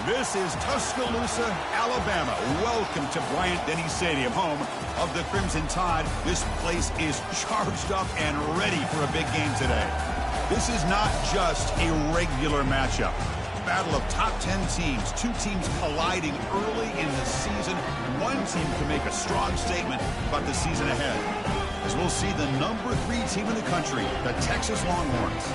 This is Tuscaloosa, Alabama. Welcome to Bryant-Denny Stadium, home of the Crimson Tide. This place is charged up and ready for a big game today. This is not just a regular matchup. Battle of top 10 teams, two teams colliding early in the season. One team can make a strong statement about the season ahead, as we'll see the number 3 team in the country, the Texas Longhorns,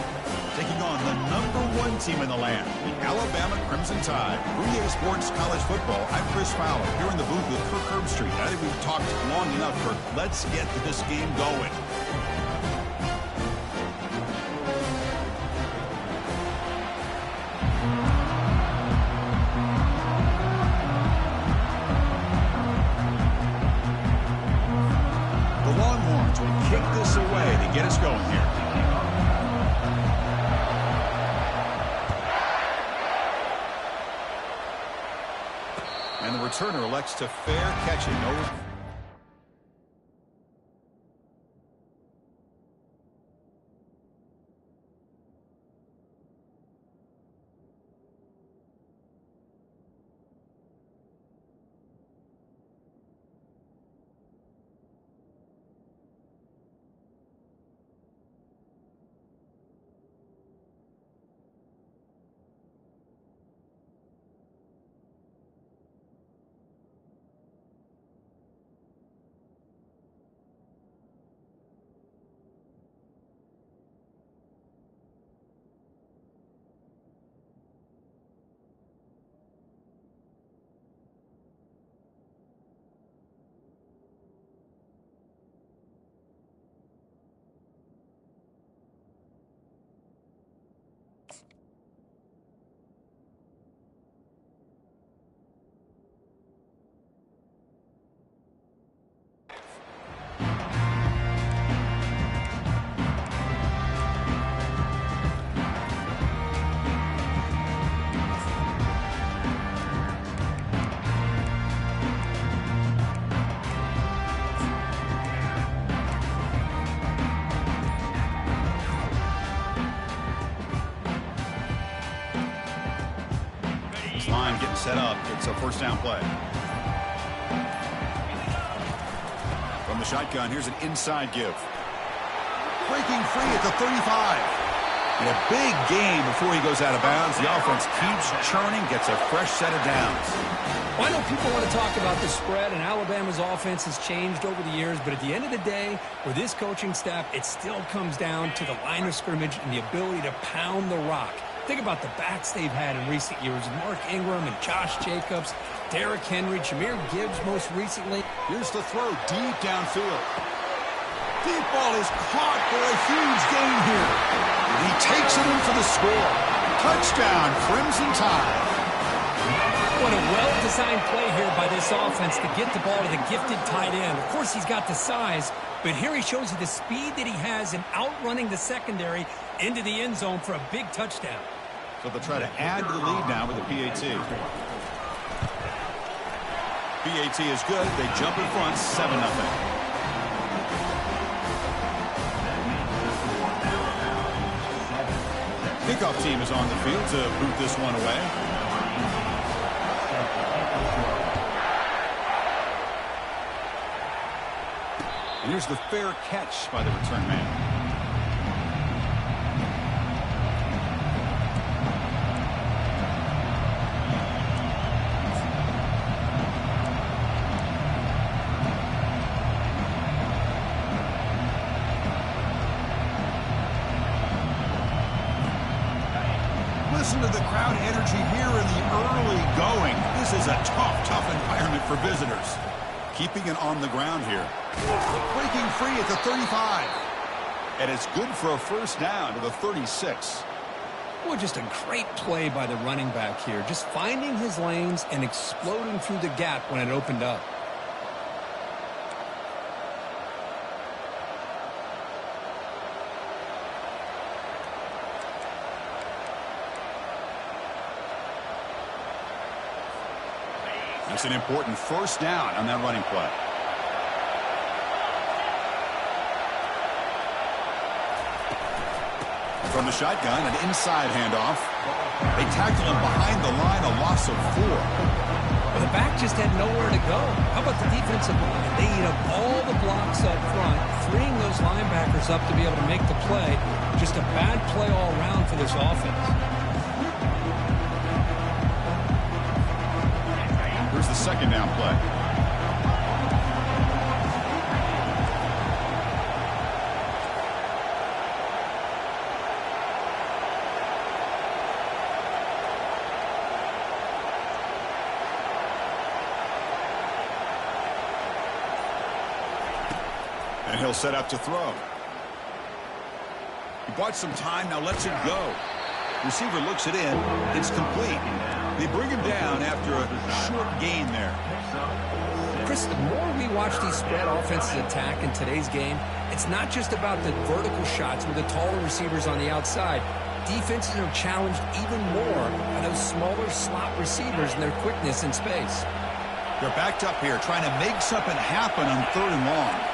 taking on the number 1 team in the land, the Alabama Crimson Tide. EA Sports College Football. I'm Chris Fowler, here in the booth with Kirk Herbstreit. I think we've talked long enough, Kirk. Let's get this game going. The Longhorns will kick this away to get us going here. And the returner elects to fair catch it. No. Line getting set up. It's a first down play. From the shotgun, here's an inside give. Breaking free at the 35. And a big game before he goes out of bounds. The offense keeps churning, gets a fresh set of downs. Well, I know people want to talk about the spread, and Alabama's offense has changed over the years, but at the end of the day, with this coaching staff, it still comes down to the line of scrimmage and the ability to pound the rock. Think about the backs they've had in recent years. Mark Ingram and Josh Jacobs, Derrick Henry, Jahmyr Gibbs most recently. Here's the throw deep downfield. Deep ball is caught for a huge gain here. And he takes it in for the score. Touchdown, Crimson Tide. What a well-designed play here by this offense to get the ball to the gifted tight end. Of course, he's got the size, but here he shows you the speed that he has in outrunning the secondary into the end zone for a big touchdown. So they'll try to add to the lead now with the PAT. PAT is good. They jump in front, 7-0. Kickoff team is on the field to boot this one away. And here's the fair catch by the return man. Listen to the crowd energy here in the early going. This is a tough environment for visitors. Keeping it on the ground here. Breaking free at the 35. And it's good for a first down to the 36. Well, just a great play by the running back here. Just finding his lanes and exploding through the gap when it opened up. That's an important first down on that running play. From the shotgun, an inside handoff. They tackle him behind the line, a loss of 4. Well, the back just had nowhere to go. How about the defensive line? They eat up all the blocks up front, freeing those linebackers up to be able to make the play. Just a bad play all around for this offense. Here's the second down play. And he'll set up to throw. He bought some time, now lets it go. Receiver looks it in. It's complete. They bring him down after a short gain there. Chris, the more we watch these spread offenses attack in today's game, it's not just about the vertical shots with the taller receivers on the outside. Defenses are challenged even more by those smaller slot receivers and their quickness in space. They're backed up here trying to make something happen on 3rd and long.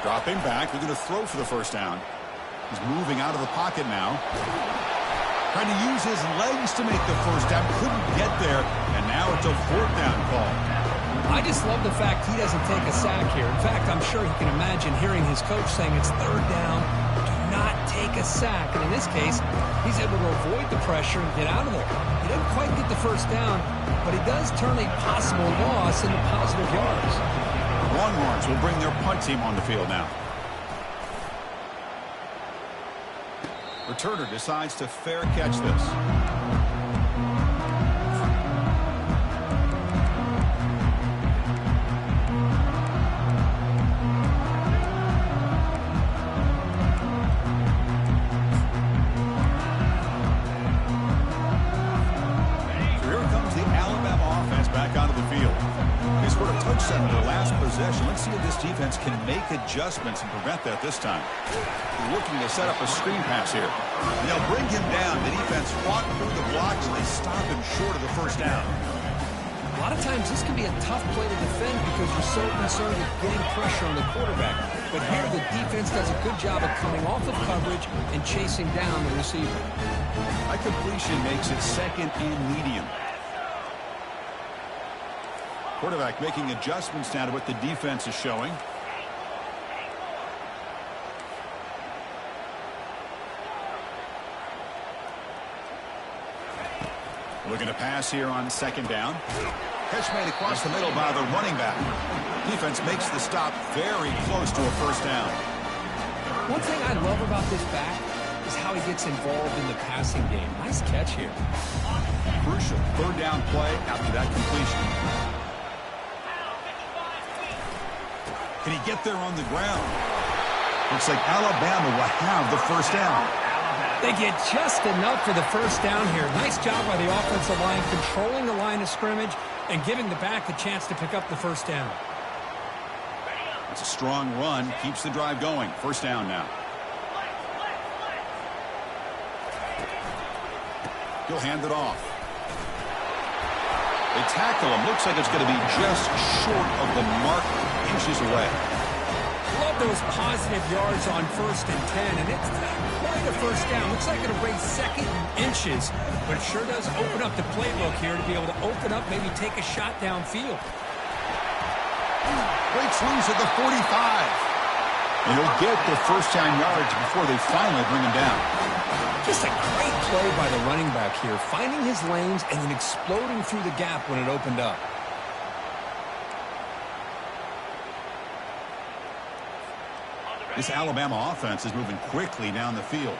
Dropping back, they're going to throw for the first down. He's moving out of the pocket now. Trying to use his legs to make the first down. Couldn't get there, and now it's a 4th down call. I just love the fact he doesn't take a sack here. In fact, I'm sure he can imagine hearing his coach saying it's 3rd down. Do not take a sack. And in this case, he's able to avoid the pressure and get out of there. He doesn't quite get the first down, but he does turn a possible loss into positive yards. Longhorns will bring their punt team on the field now. Returner decides to fair catch this. So here comes the Alabama offense back onto the field. They scored a touchdown in their last possession. Let's see if this defense can make adjustments and prevent that this time. They're looking to set up a screen pass here. And they'll bring him down. The defense fought through the blocks, and they stop him short of the first down. A lot of times this can be a tough play to defend because you're so concerned with getting pressure on the quarterback. But here the defense does a good job of coming off of coverage and chasing down the receiver. That completion makes it 2nd and medium. Quarterback making adjustments now to what the defense is showing. Looking to pass here on 2nd down. Catch made across the middle by the running back. Defense makes the stop very close to a first down. One thing I love about this back is how he gets involved in the passing game. Nice catch here. Crucial 3rd down play after that completion. Can he get there on the ground? Looks like Alabama will have the first down. They get just enough for the first down here. Nice job by the offensive line, controlling the line of scrimmage and giving the back a chance to pick up the first down. It's a strong run, keeps the drive going. First down now. He'll hand it off. They tackle him. Looks like it's going to be just short of the mark, inches away. Love those positive yards on 1st and 10, and it's quite a first down. Looks like it'll raise 2nd and inches, but it sure does open up the playbook here to be able to open up, maybe take a shot downfield. Great swings at the 45. And he'll get the first down yards before they finally bring him down. Just a great play by the running back here, finding his lanes and then exploding through the gap when it opened up. This Alabama offense is moving quickly down the field.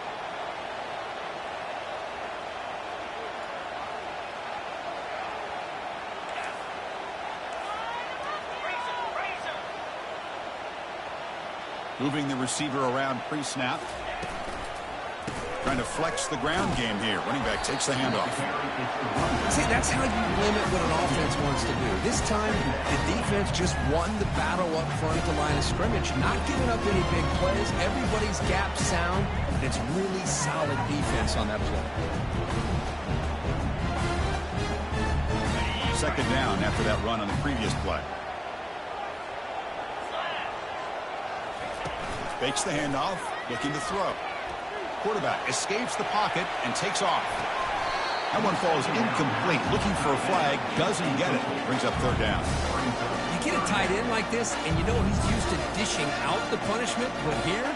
Moving the receiver around pre-snap. Trying to flex the ground game here. Running back takes the handoff. See, that's how you limit what an offense wants to do. This time, the defense just won the battle up front at the line of scrimmage, not giving up any big plays. Everybody's gap sound, and it's really solid defense on that play. Second down after that run on the previous play. Fakes the handoff, looking to throw. Quarterback escapes the pocket and takes off. That one falls incomplete. Looking for a flag, doesn't get it. Brings up third down. You get a tight end like this, and you know he's used to dishing out the punishment, but here,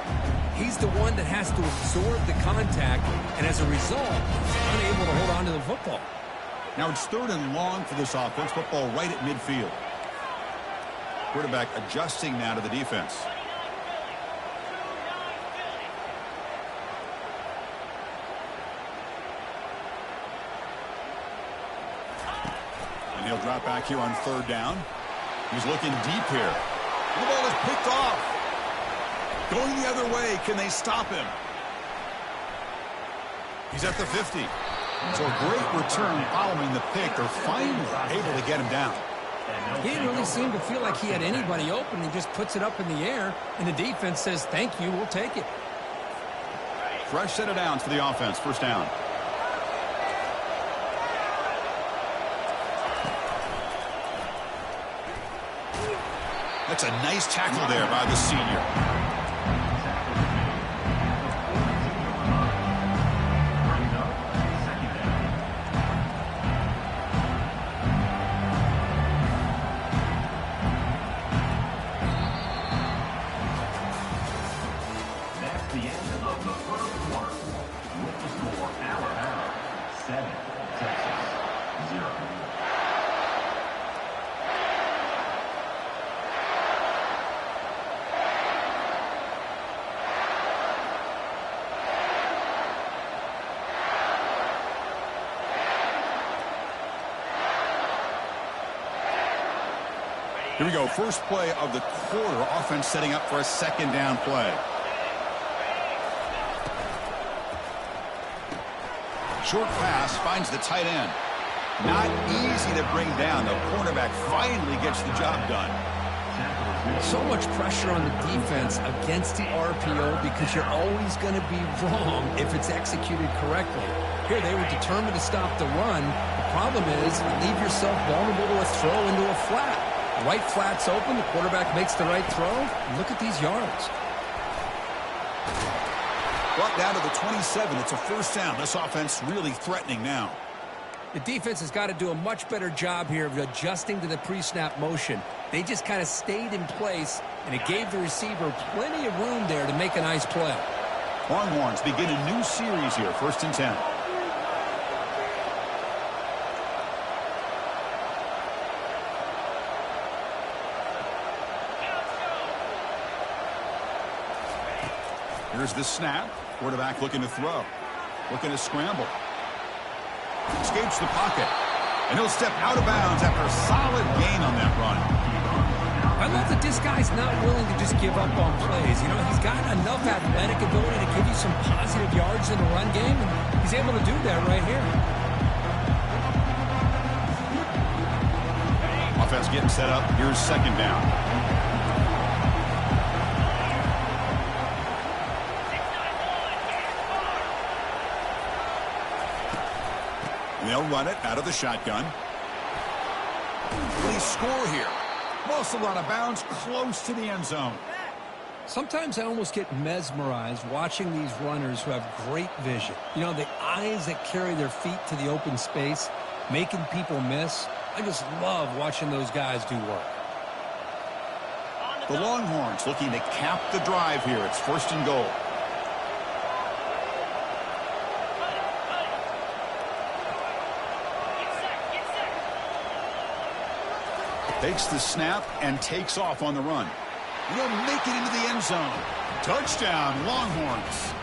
he's the one that has to absorb the contact, and as a result, he's unable to hold on to the football. Now it's third and long for this offense. Football right at midfield. Quarterback adjusting now to the defense. And he'll drop back here on third down. He's looking deep here. The ball is picked off. Going the other way. Can they stop him? He's at the 50. So a great return following the pick. They're finally able to get him down. He didn't really seem to feel like he had anybody open. He just puts it up in the air, and the defense says, thank you, we'll take it. Fresh set of downs for the offense. First down. That's a nice tackle there by the senior. Here we go. First play of the quarter. Offense setting up for a second down play. Short pass finds the tight end. Not easy to bring down. The cornerback finally gets the job done. So much pressure on the defense against the RPO because you're always going to be wrong if it's executed correctly. Here they were determined to stop the run. The problem is you leave yourself vulnerable to a throw into a flat. The right flat's open. The quarterback makes the right throw. Look at these yards. Brought down to the 27. It's a first down. This offense really threatening now. The defense has got to do a much better job here of adjusting to the pre-snap motion. They just kind of stayed in place, and it gave the receiver plenty of room there to make a nice play. Longhorns begin a new series here. First and 10. Here's the snap. Quarterback looking to throw. Looking to scramble. Escapes the pocket. And he'll step out of bounds after a solid gain on that run. I love that this guy's not willing to just give up on plays. You know, he's got enough athletic ability to give you some positive yards in the run game, and he's able to do that right here. Offense getting set up. Here's second down. They'll run it out of the shotgun. Will he score here? Ball's out of bounds, close to the end zone. Sometimes I almost get mesmerized watching these runners who have great vision. You know, the eyes that carry their feet to the open space, making people miss. I just love watching those guys do work. The Longhorns looking to cap the drive here. It's first and goal. Takes the snap and takes off on the run. He'll make it into the end zone. Touchdown, Longhorns.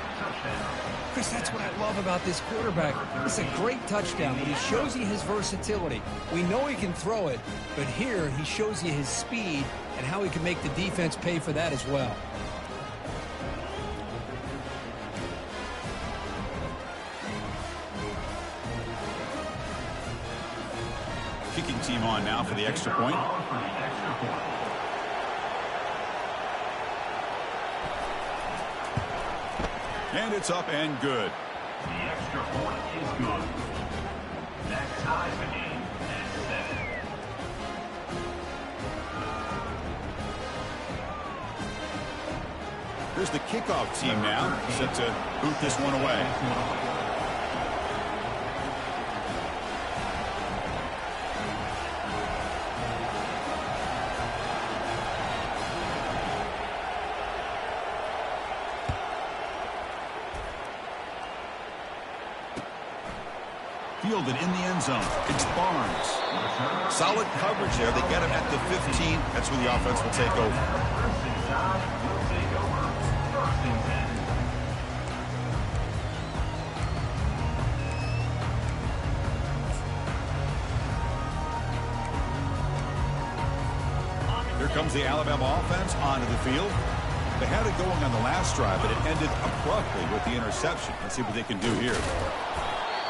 Chris, that's what I love about this quarterback. It's a great touchdown, but he shows you his versatility. We know he can throw it, but here he shows you his speed and how he can make the defense pay for that as well. Kicking team on now for the extra point. And it's up and good. The extra point is good. That ties the game at 7. Here's the kickoff team now, set to boot this one away. Fielded in the end zone. It's Barnes. Solid coverage there. They get him at the 15. That's where the offense will take over. Here comes the Alabama offense onto the field. They had it going on the last drive, but it ended abruptly with the interception. Let's see what they can do here.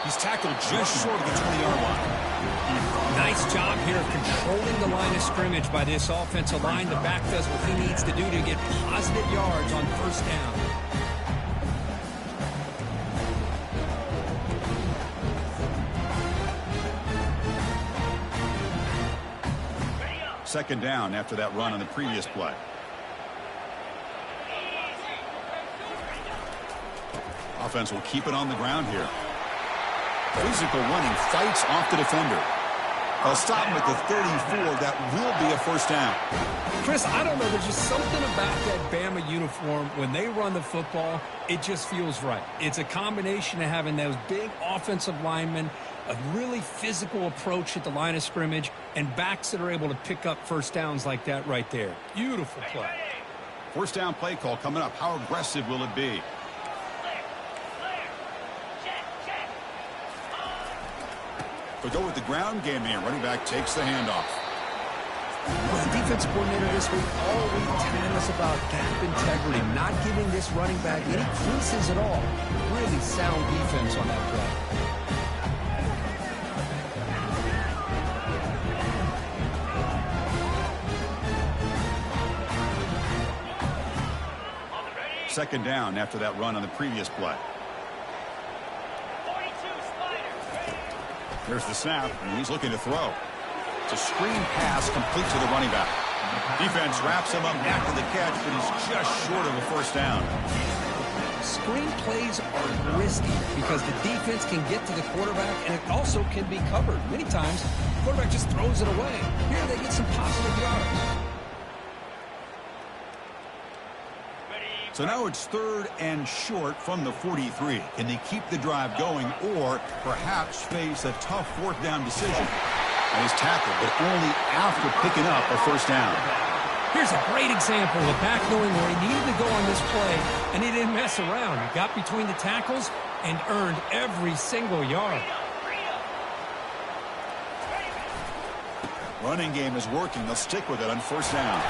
He's tackled just short of the 20-yard line. Nice job here of controlling the line of scrimmage by this offensive line. The back does what he needs to do to get positive yards on first down. Second down after that run on the previous play. Offense will keep it on the ground here. Physical running, fights off the defender. They'll stop him at the 34. That will be a first down. Chris, I don't know. There's just something about that Bama uniform. When they run the football, it just feels right. It's a combination of having those big offensive linemen, a really physical approach at the line of scrimmage, and backs that are able to pick up first downs like that right there. Beautiful play. First down play call coming up. How aggressive will it be? They'll go with the ground game here. Running back takes the handoff. Well, the defensive coordinator this week all week telling us about gap integrity, not giving this running back any creases at all. Really sound defense on that play. Second down after that run on the previous play. There's the snap, and he's looking to throw. It's a screen pass complete to the running back. Defense wraps him up after the catch, but he's just short of a first down. Screen plays are risky because the defense can get to the quarterback, and it also can be covered. Many times, the quarterback just throws it away. Here they get some positive yards. So now it's third and short from the 43. Can they keep the drive going or perhaps face a tough fourth down decision? And he's tackled, but only after picking up a first down. Here's a great example of a back knowing where he needed to go on this play, and he didn't mess around. He got between the tackles and earned every single yard. Running game is working. They'll stick with it on first down.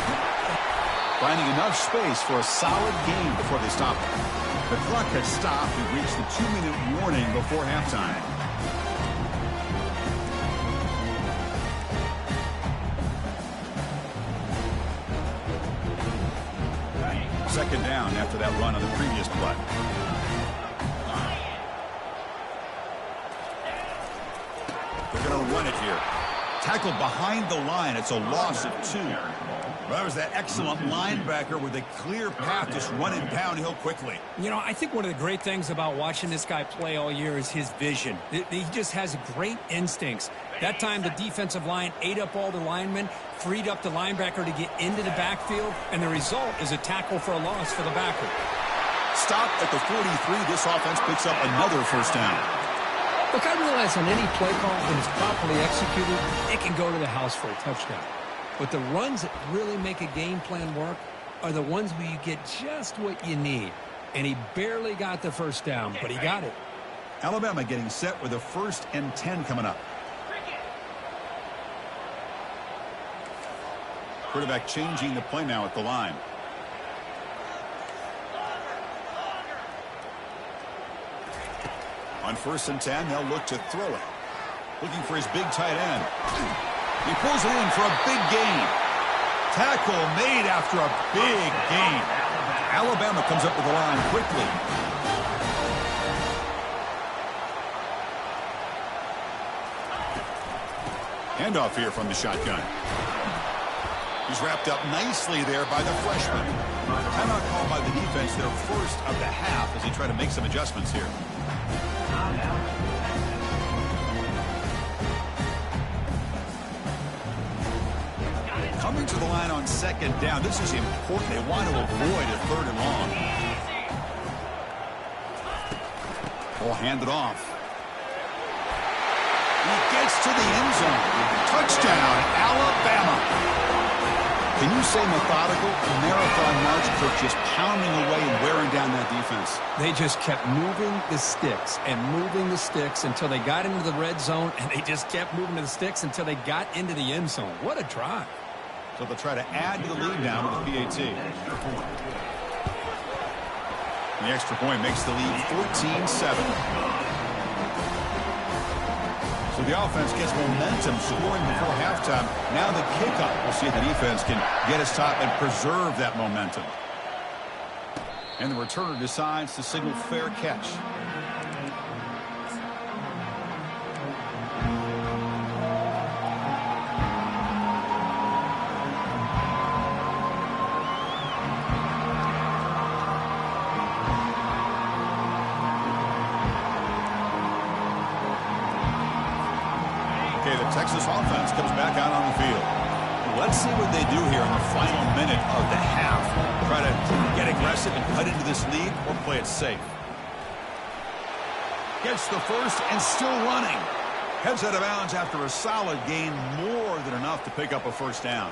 Finding enough space for a solid gain before they stop it. The clock has stopped. We've reached the 2-minute warning before halftime. Second down after that run on the previous play. They're going to run it here. Tackled behind the line. It's a loss of 2. Well, that was that excellent linebacker with a clear path just running downhill quickly. You know, I think one of the great things about watching this guy play all year is his vision. He just has great instincts. That time the defensive line ate up all the linemen, freed up the linebacker to get into the backfield, and the result is a tackle for a loss for the backer. Stop at the 43. This offense picks up another first down. Look, I realize on any play call, when it's properly executed, it can go to the house for a touchdown. But the runs that really make a game plan work are the ones where you get just what you need. And he barely got the first down, but he got it. Alabama getting set with a 1st and 10 coming up. Quarterback changing the play now at the line. On 1st and 10, they'll look to throw it. Looking for his big tight end. He pulls it in for a big gain. Tackle made after a big gain. Alabama comes up with the line quickly. Handoff here from the shotgun. He's wrapped up nicely there by the freshman. Timeout called by the defense, their first of the half, as they try to make some adjustments here. Coming to the line on second down. This is important. They want to avoid a third and long. Ball handed off. He gets to the end zone. Touchdown, Alabama. Can you say methodical? A marathon march, Kirk, just pounding away and wearing down that defense. They just kept moving the sticks and moving the sticks until they got into the red zone, and they just kept moving the sticks until they got into the end zone. What a drive. So they'll try to add to the lead now with the PAT. The extra point makes the lead 14-7. So the offense gets momentum scoring before halftime. Now the kickoff. We'll see if the defense can get us top and preserve that momentum. And the returner decides to signal fair catch. Texas offense comes back out on the field. Let's see what they do here in the final minute of the half. Try to get aggressive and cut into this lead, or play it safe. Gets the first and still running. Heads out of bounds after a solid gain, more than enough to pick up a first down.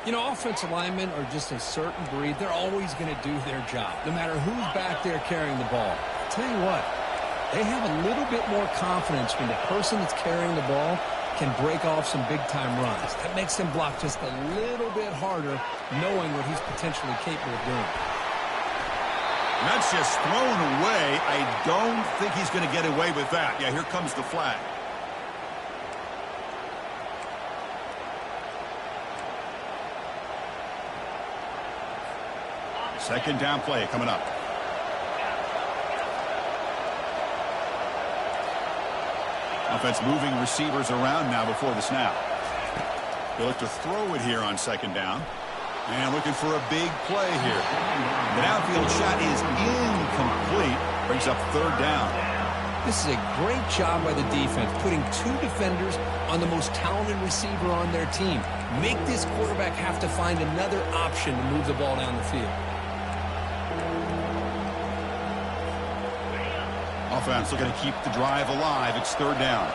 You know, offensive linemen are just a certain breed. They're always going to do their job, no matter who's back there carrying the ball. I'll tell you what, they have a little bit more confidence when the person that's carrying the ball can break off some big-time runs. That makes him block just a little bit harder, knowing what he's potentially capable of doing. And that's just thrown away. I don't think he's going to get away with that. Yeah, here comes the flag. Second down play coming up. Offense moving receivers around now before the snap. They look to throw it here on second down. And looking for a big play here. The downfield shot is incomplete. Brings up third down. This is a great job by the defense, putting two defenders on the most talented receiver on their team. Make this quarterback have to find another option to move the ball down the field. Offense looking to keep the drive alive. It's third down.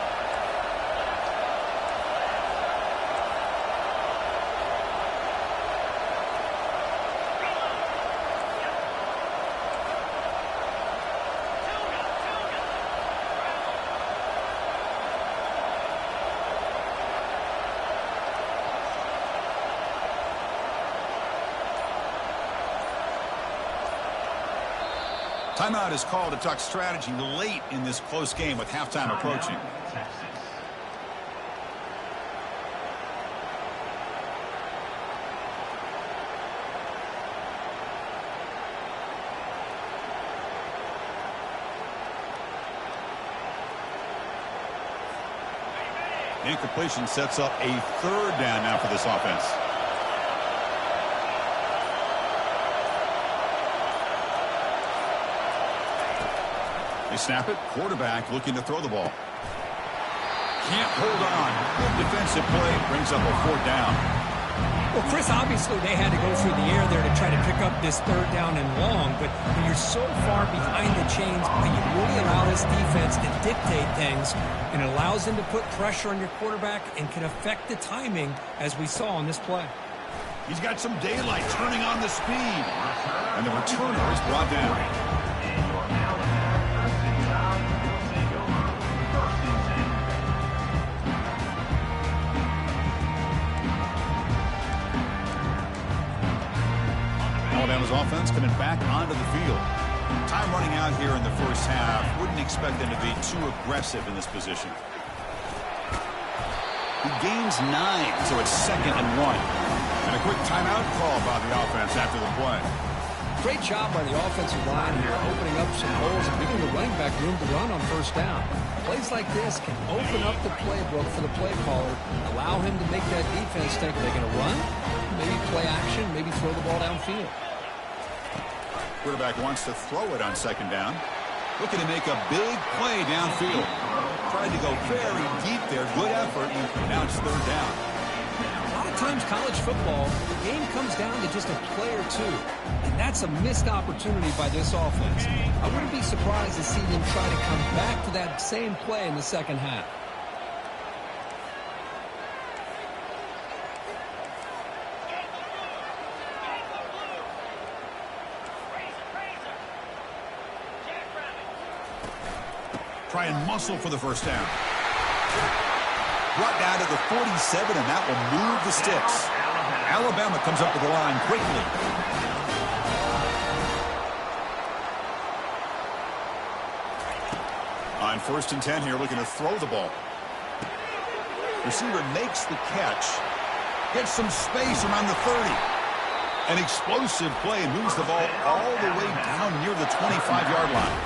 Timeout is called to talk strategy late in this close game with halftime approaching. Incompletion sets up a third down now for this offense. They snap it. Quarterback looking to throw the ball. Can't hold on. Good defensive play. Brings up a fourth down. Well, Chris, obviously they had to go through the air there to try to pick up this third down and long, but when you're so far behind the chains, you really allow this defense to dictate things, and it allows them to put pressure on your quarterback and can affect the timing, as we saw on this play. He's got some daylight turning on the speed. And the returner is brought down. Alabama's offense coming back onto the field. Time running out here in the first half. Wouldn't expect them to be too aggressive in this position. He gains 9, so it's 2nd and 1. And a quick timeout call by the offense after the play. Great job by the offensive line here, opening up some holes and giving the running back room to run on first down. Plays like this can open up the playbook for the play caller, allow him to make that defense think, are they going to run? Maybe play action, maybe throw the ball downfield. Quarterback wants to throw it on second down. Looking to make a big play downfield. Tried to go very deep there. Good effort. Now it's third down. A lot of times college football, the game comes down to just a play or two. And that's a missed opportunity by this offense. I wouldn't be surprised to see them try to come back to that same play in the second half. Try and muscle for the first down. Brought down to the 47, and that will move the sticks. Alabama comes up with the line quickly. On 1st and 10 here, looking to throw the ball. Receiver makes the catch. Gets some space around the 30. An explosive play, moves the ball all the way down near the 25-yard line.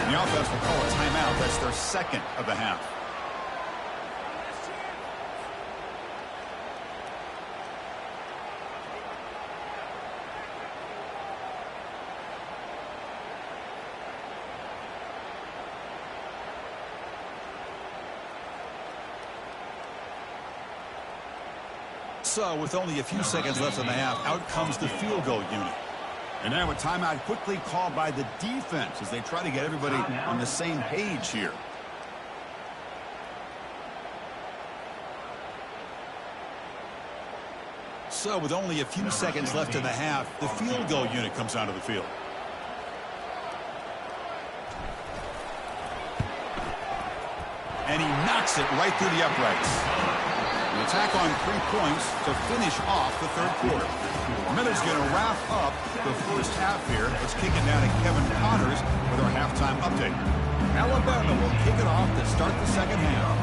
And the offense will call a timeout. That's their second of the half. So, with only a few seconds left in the half, out comes the field goal unit. And now a timeout quickly called by the defense as they try to get everybody on the same page here. So, with only a few seconds left in the half, the field goal unit comes onto the field. And he knocks it right through the uprights. An attack on 3 points to finish off the third quarter. Miller's going to wrap up the first half here. Let's kick it down to Kevin Connors with our halftime update. Alabama will kick it off to start the second half.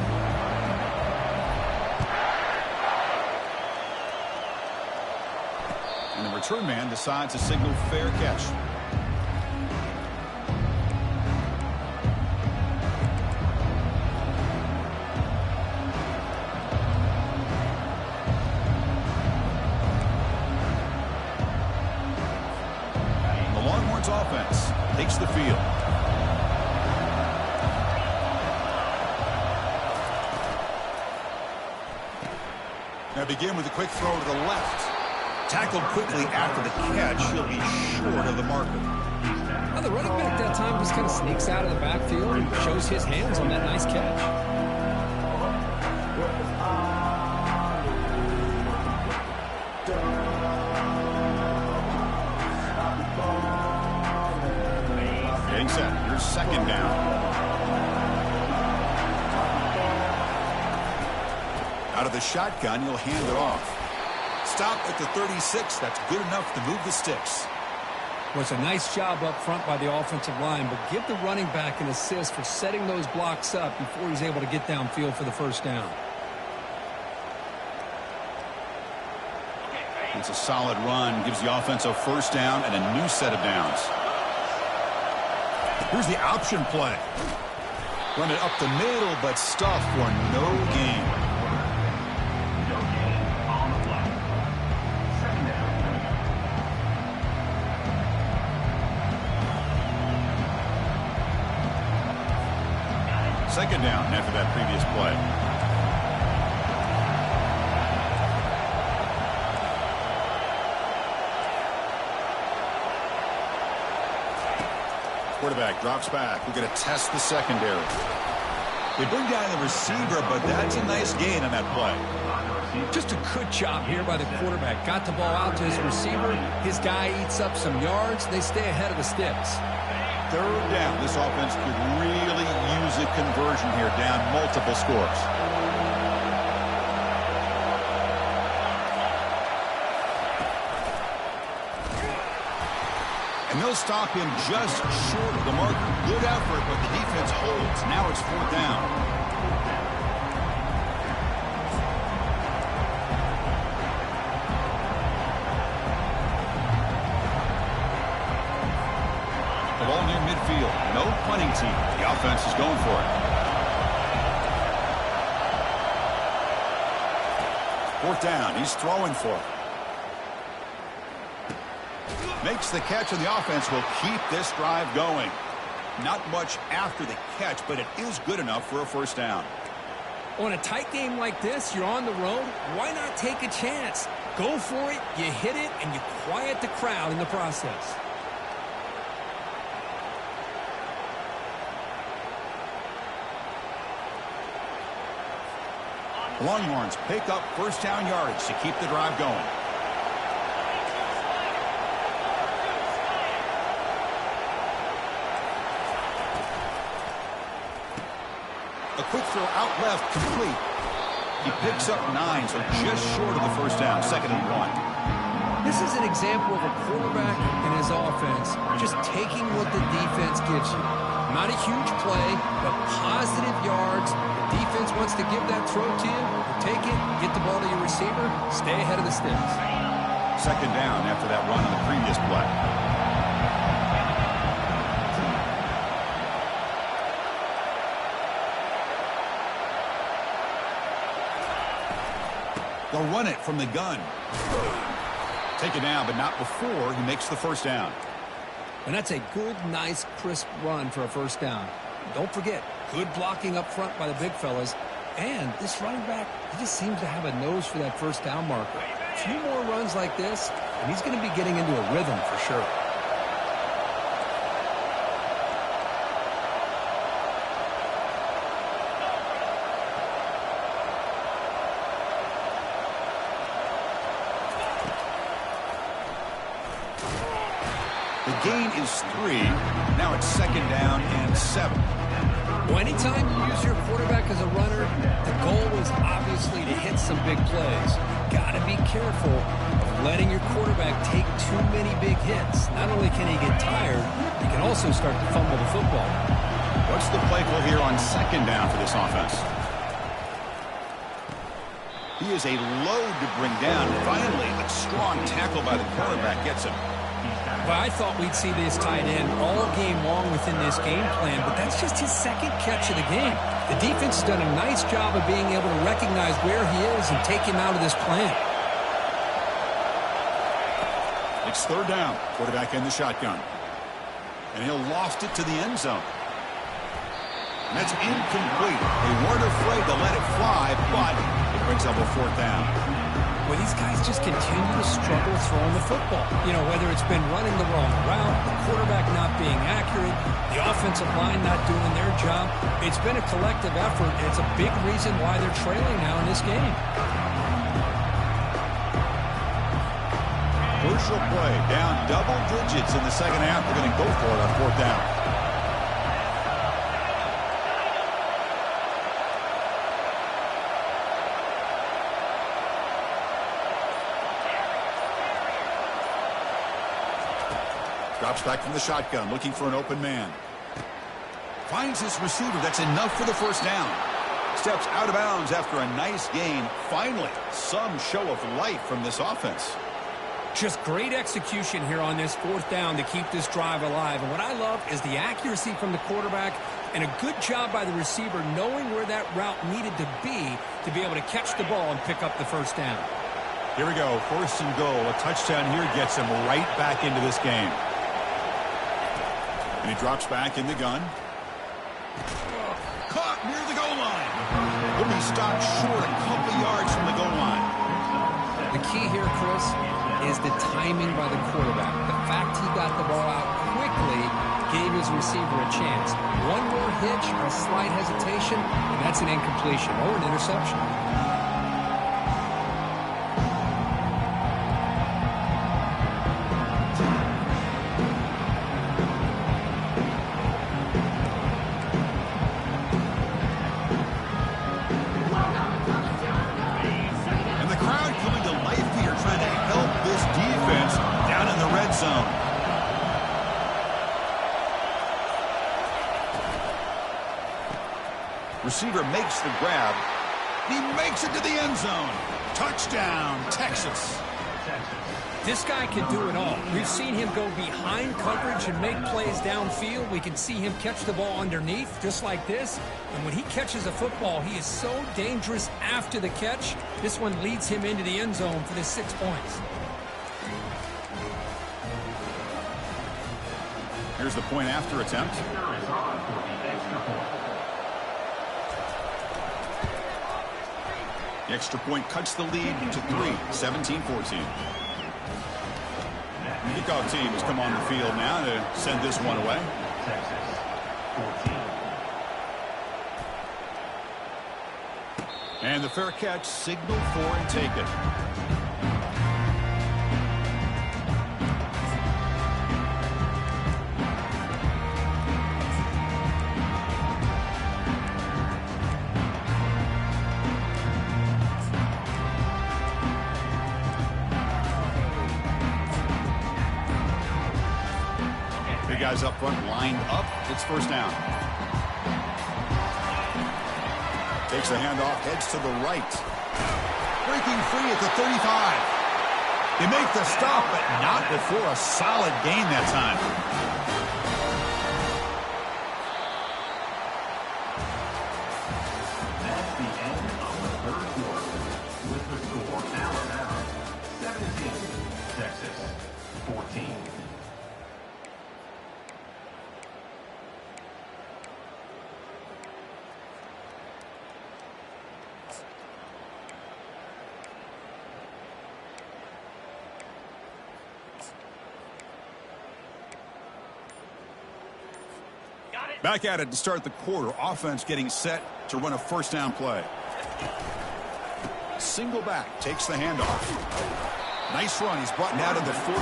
And the return man decides to signal fair catch. Offense takes the field. Now begin with a quick throw to the left. Tackled quickly after the catch. He'll be short of the marker. Well, the running back that time just kind of sneaks out of the backfield and shows his hands on that nice catch. Set. Here's second down. Out of the shotgun, he'll hand it off. Stop at the 36. That's good enough to move the sticks. Well, it's a nice job up front by the offensive line, but give the running back an assist for setting those blocks up before he's able to get downfield for the first down. It's a solid run. Gives the offense a first down and a new set of downs. Here's the option play. Run it up the middle, but stuffed for no gain. Second down after that previous play. Quarterback drops back. We're going to test the secondary. They bring down the receiver, but that's a nice gain on that play. Just a good job here by the quarterback. Got the ball out to his receiver. His guy eats up some yards. They stay ahead of the sticks. Third down. This offense could really use a conversion here, down multiple scores. And they'll stop him just short of the marker. Good effort, but the defense holds. Now it's fourth down. field. No punting team. The offense is going for it. 4th down. He's throwing for it. Makes the catch, and the offense will keep this drive going. Not much after the catch, but it is good enough for a 1st down. On a tight game like this, you're on the road. Why not take a chance? Go for it, you hit it, and you quiet the crowd in the process. Longhorns pick up 1st down yardage to keep the drive going. A quick throw out left, complete. He picks up 9, so just short of the 1st down, 2nd and 1. This is an example of a quarterback and his offense just taking what the defense gives you. Not a huge play, but positive yards. The defense wants to give that throw to you. You take it, get the ball to your receiver, stay ahead of the sticks. 2nd down after that run on the previous play. They'll run it from the gun. Take it down, but not before he makes the 1st down. And that's a good, nice, crisp run for a 1st down. Don't forget, good blocking up front by the big fellas. And this running back, he just seems to have a nose for that 1st down marker. A few more runs like this, and he's going to be getting into a rhythm for sure. The gain is 3. Now it's 2nd down and 7. Well, anytime you use your quarterback as a runner, the goal is obviously to hit some big plays. Got to be careful of letting your quarterback take too many big hits. Not only can he get tired, he can also start to fumble the football. What's the play call here on 2nd down for this offense? He is a load to bring down. Finally, a strong tackle by the cornerback gets him. But I thought we'd see this tight end all game long within this game plan, but that's just his 2nd catch of the game. The defense has done a nice job of being able to recognize where he is and take him out of this plan. It's 3rd down. Quarterback in the shotgun. And he'll loft it to the end zone. And that's incomplete. They weren't afraid to let it fly, but it brings up a 4th down. Well, these guys just continue to struggle throwing the football. You know, whether it's been running the wrong route, the quarterback not being accurate, the offensive line not doing their job. It's been a collective effort, and it's a big reason why they're trailing now in this game. Crucial play. Down double digits in the 2nd half. They're going to go for it on 4th down. Drops back from the shotgun, looking for an open man. Finds his receiver. That's enough for the 1st down. Steps out of bounds after a nice gain. Finally, some show of life from this offense. Just great execution here on this 4th down to keep this drive alive. And what I love is the accuracy from the quarterback and a good job by the receiver knowing where that route needed to be able to catch the ball and pick up the 1st down. Here we go. 1st and goal. A touchdown here gets him right back into this game. And he drops back in the gun. Caught near the goal line. He'll be stopped short a couple yards from the goal line. The key here, Chris, is the timing by the quarterback. The fact he got the ball out quickly gave his receiver a chance. One more hitch or a slight hesitation, and that's an incompletion or an interception. Receiver makes the grab. He makes it to the end zone. Touchdown, Texas. This guy can do it all. We've seen him go behind coverage and make plays downfield. We can see him catch the ball underneath, just like this. And when he catches a football, he is so dangerous after the catch. This one leads him into the end zone for the 6 points. Here's the point after attempt. The extra point cuts the lead to 3, 17-14. Kickoff team has come on the field now to send this one away. And the fair catch signaled for and taken. Guys up front lined up. It's first down. Takes the handoff, heads to the right. Breaking free at the 35. They make the stop, but not before a solid gain that time. That's the end of the third quarter. With the score Alabama 17, Texas 14. Back at it to start the quarter. Offense getting set to run a first down play. Single back, takes the handoff. Nice run. He's brought down to the 44.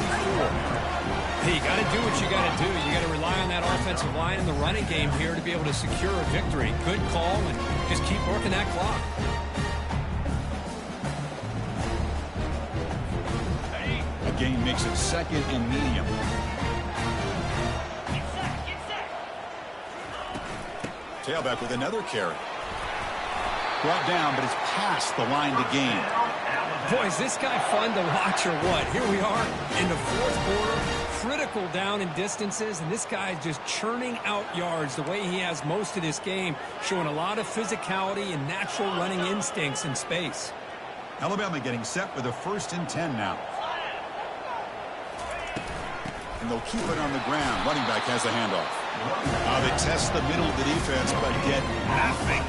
Hey, you got to do what you got to do. You got to rely on that offensive line in the running game here to be able to secure a victory. Good call, and just keep working that clock. A gain makes it second and medium. Tailback with another carry. Brought down, but it's past the line to gain. Boy, is this guy fun to watch or what? Here we are in the fourth quarter, critical down in distances, and this guy is just churning out yards the way he has most of this game, showing a lot of physicality and natural running instincts in space. Alabama getting set with a 1st and 10 now. And they'll keep it on the ground. Running back has the handoff. They test the middle of the defense, but get nothing.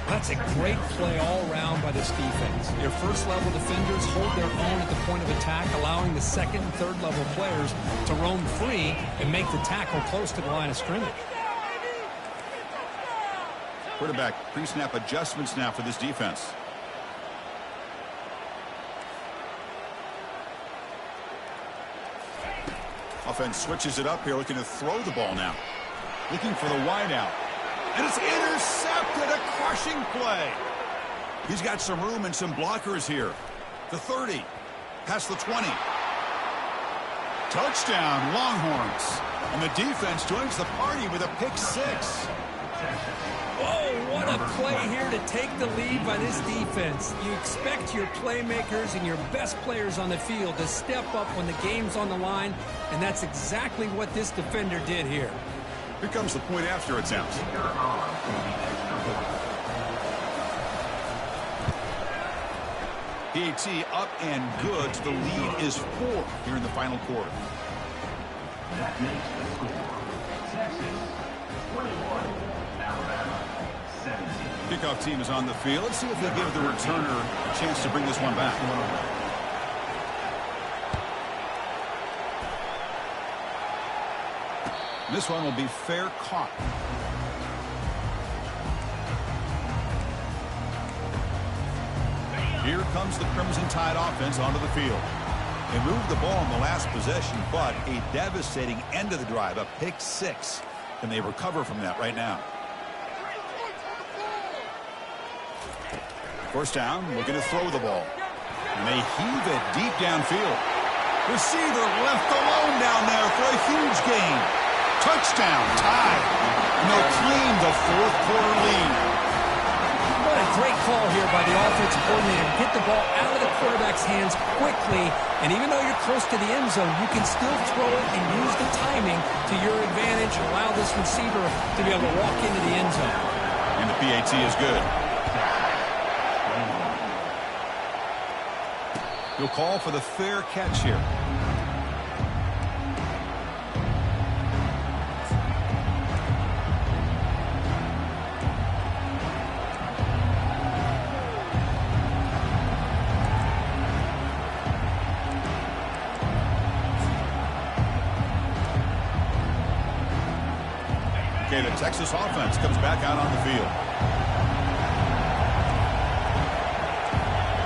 That's a great play all around by this defense. Your first-level defenders hold their own at the point of attack, allowing the second and third-level players to roam free and make the tackle close to the line of scrimmage. Quarterback pre-snap adjustments now for this defense. Offense switches it up here, looking to throw the ball now. Looking for the wide out. And it's intercepted, a crushing play. He's got some room and some blockers here. The 30, past the 20. Touchdown, Longhorns. And the defense joins the party with a pick 6. Oh, what a play here to take the lead by this defense. You expect your playmakers and your best players on the field to step up when the game's on the line, and that's exactly what this defender did here. Here comes the point after attempt. PAT up and good. The lead is 4 here in the final quarter. That makes the score Texas 21, Alabama 17. Kickoff team is on the field. Let's see if they give the returner a chance to bring this one back. This one will be fair caught. Here comes the Crimson Tide offense onto the field. They moved the ball in the last possession, but a devastating end of the drive, a pick 6. Can they recover from that right now? First down, looking to throw the ball. And they heave it deep downfield. Receiver left alone down there for a huge gain. Touchdown, Tide. And they'll claim the fourth quarter lead. What a great call here by the offensive coordinator. Get the ball out of the quarterback quarterback's hands quickly, and even though you're close to the end zone, you can still throw it and use the timing to your advantage and allow this receiver to be able to walk into the end zone. And the PAT is good. He'll call for the fair catch here. Okay, the Texas offense comes back out on the field.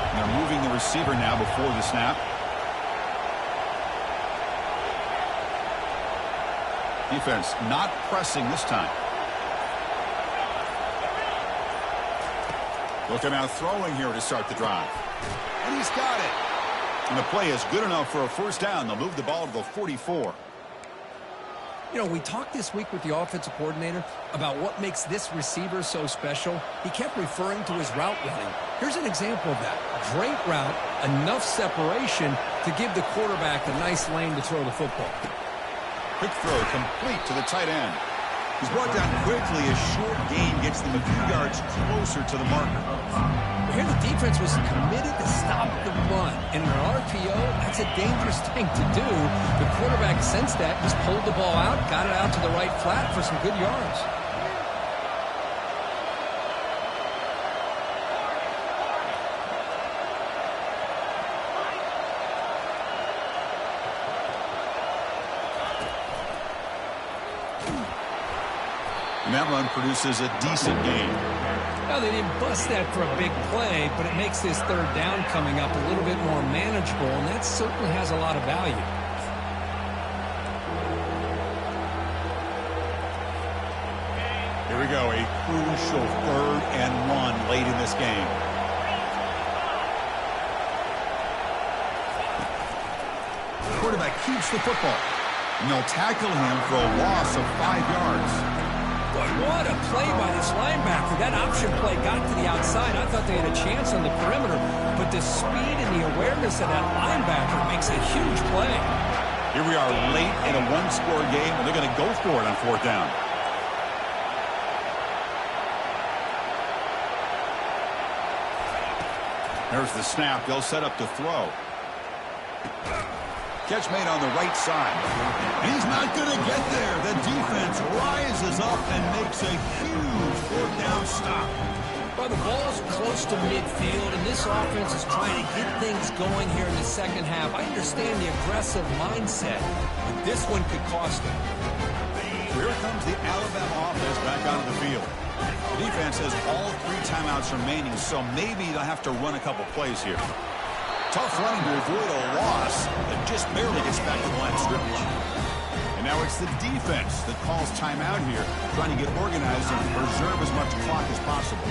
And they're moving the receiver now before the snap. Defense not pressing this time. Looking out throwing here to start the drive. And he's got it. And the play is good enough for a first down. They'll move the ball to the 44. You know, we talked this week with the offensive coordinator about what makes this receiver so special. He kept referring to his route running. Here's an example of that. Great route, enough separation to give the quarterback a nice lane to throw the football. Quick throw complete to the tight end. He's brought down quickly. A short gain gets them a few yards closer to the marker. Here the defense was committed to stop the run. In an RPO, that's a dangerous thing to do. The quarterback sensed that, just pulled the ball out, got it out to the right flat for some good yards. And that run produces a decent gain. Well, they didn't bust that for a big play, but it makes this third down coming up a little bit more manageable, and that certainly has a lot of value. Here we go, a crucial 3rd and 1 late in this game. The quarterback keeps the football, and they'll tackle him for a loss of 5 yards. Boy, what a play by this linebacker. That option play got to the outside. I thought they had a chance on the perimeter, but the speed and the awareness of that linebacker makes a huge play. Here we are late in a one-score game, and they're going to go for it on 4th down. There's the snap. They'll set up to throw. Catch made on the right side. And he's not going to get there. The defense rises up and makes a huge 4th down stop. Well, the ball's close to midfield, and this offense is trying to get things going here in the second half. I understand the aggressive mindset, but this one could cost them. Here comes the Alabama offense back onto the field. The defense has all 3 timeouts remaining, so maybe they'll have to run a couple plays here. Tough running to avoid a loss that just barely gets back to the line of scrimmage. And now it's the defense that calls timeout here, trying to get organized and preserve as much clock as possible.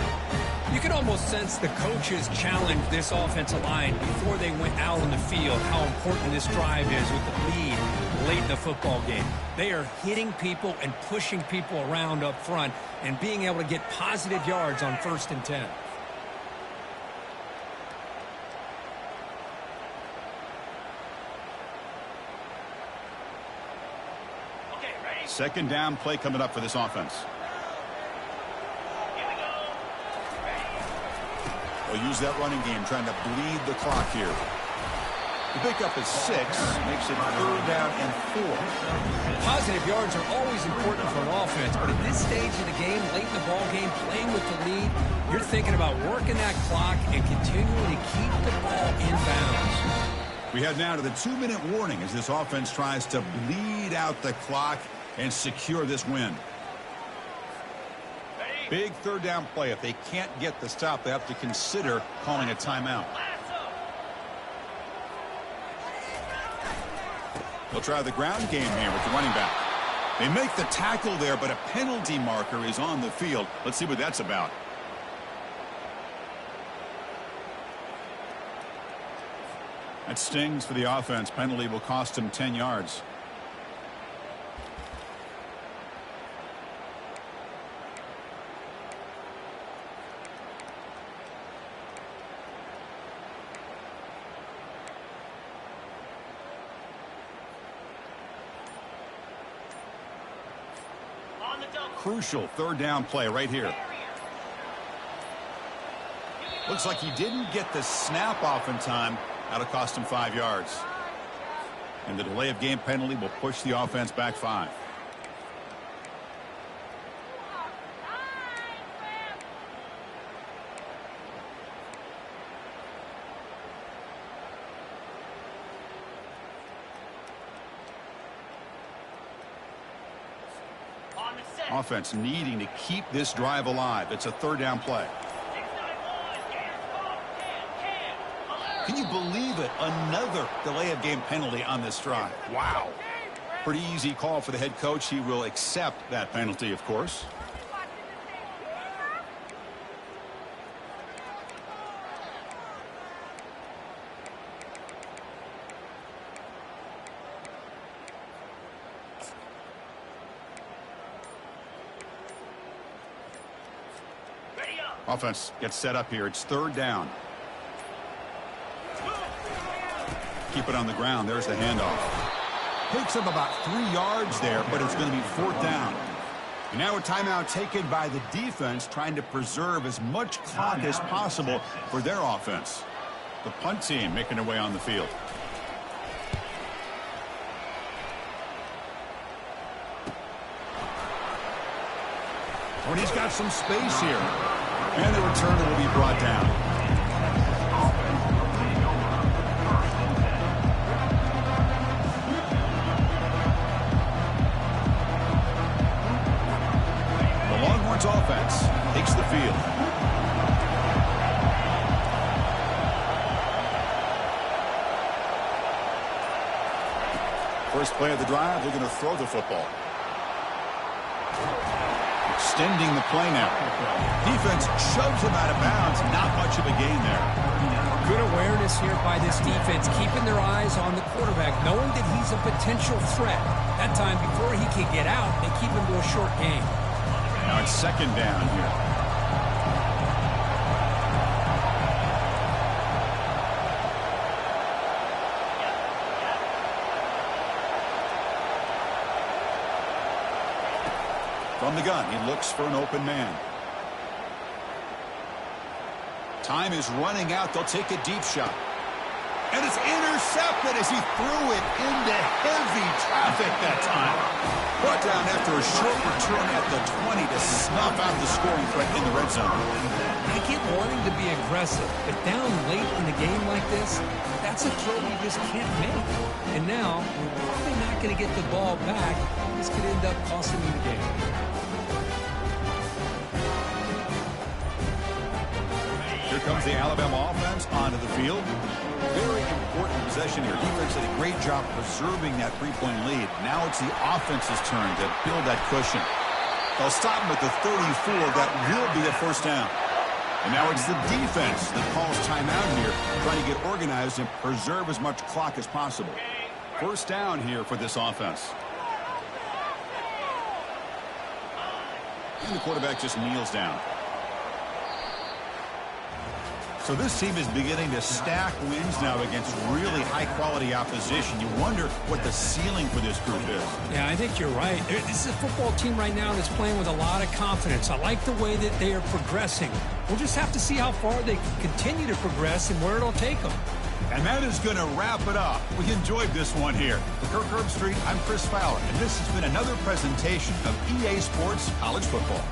You can almost sense the coaches challenged this offensive line before they went out on the field, how important this drive is with the lead late in the football game. They are hitting people and pushing people around up front and being able to get positive yards on 1st and 10. Second down play coming up for this offense. They'll use that running game, trying to bleed the clock here. The pickup is 6, makes it 3rd down and 4. Positive yards are always important for an offense, but at this stage of the game, late in the ball game, playing with the lead, you're thinking about working that clock and continuing to keep the ball in bounds. We head now to the 2-minute warning as this offense tries to bleed out the clock and secure this win. Big 3rd down play. If they can't get the stop, they have to consider calling a timeout. They'll try the ground game here with the running back. They make the tackle there, but a penalty marker is on the field. Let's see what that's about. That stings for the offense. Penalty will cost him 10 yards. crucial third down play right here. Looks like he didn't get the snap off in time. That'll cost him 5 yards. And the delay of game penalty will push the offense back 5. Offense needing to keep this drive alive. It's a third down play. Can you believe it? Another delay of game penalty on this drive. Wow. Pretty easy call for the head coach. He will accept that penalty, of course. Offense gets set up here. It's third down. Keep it on the ground. There's the handoff. Picks up about 3 yards there, but it's going to be fourth down. And now a timeout taken by the defense, trying to preserve as much clock as possible for their offense. The punt team making their way on the field. When he's got some space here. And the returner will be brought down. The Longhorns offense takes the field. First play of the drive, they're going to throw the football. Extending the play now. Defense shoves him out of bounds. Not much of a gain there. Good awareness here by this defense, keeping their eyes on the quarterback, knowing that he's a potential threat. That time, before he can get out, they keep him to a short gain. Now it's second down here. From the gun, he looks for an open man. Time is running out. They'll take a deep shot. And it's intercepted as he threw it into heavy traffic that time. Brought down after a short return at the 20 to snuff out the scoring threat in the red zone. I get wanting to be aggressive, but down late in a game like this, that's a throw you just can't make. And now, we're probably not going to get the ball back. This could end up costing you the game. Here comes the Alabama offense onto the field. Very important possession here. Defense did a great job preserving that 3-point lead. Now it's the offense's turn to build that cushion. They'll stop him at the 34. That will be a first down. And now it's the defense that calls timeout here, trying to get organized and preserve as much clock as possible. First down here for this offense. And the quarterback just kneels down. So this team is beginning to stack wins now against really high-quality opposition. You wonder what the ceiling for this group is. Yeah, I think you're right. This is a football team right now that's playing with a lot of confidence. I like the way that they are progressing. We'll just have to see how far they can continue to progress and where it'll take them. And that is going to wrap it up. We enjoyed this one here. For Kirk Herbstreit, I'm Chris Fowler, and this has been another presentation of EA Sports College Football.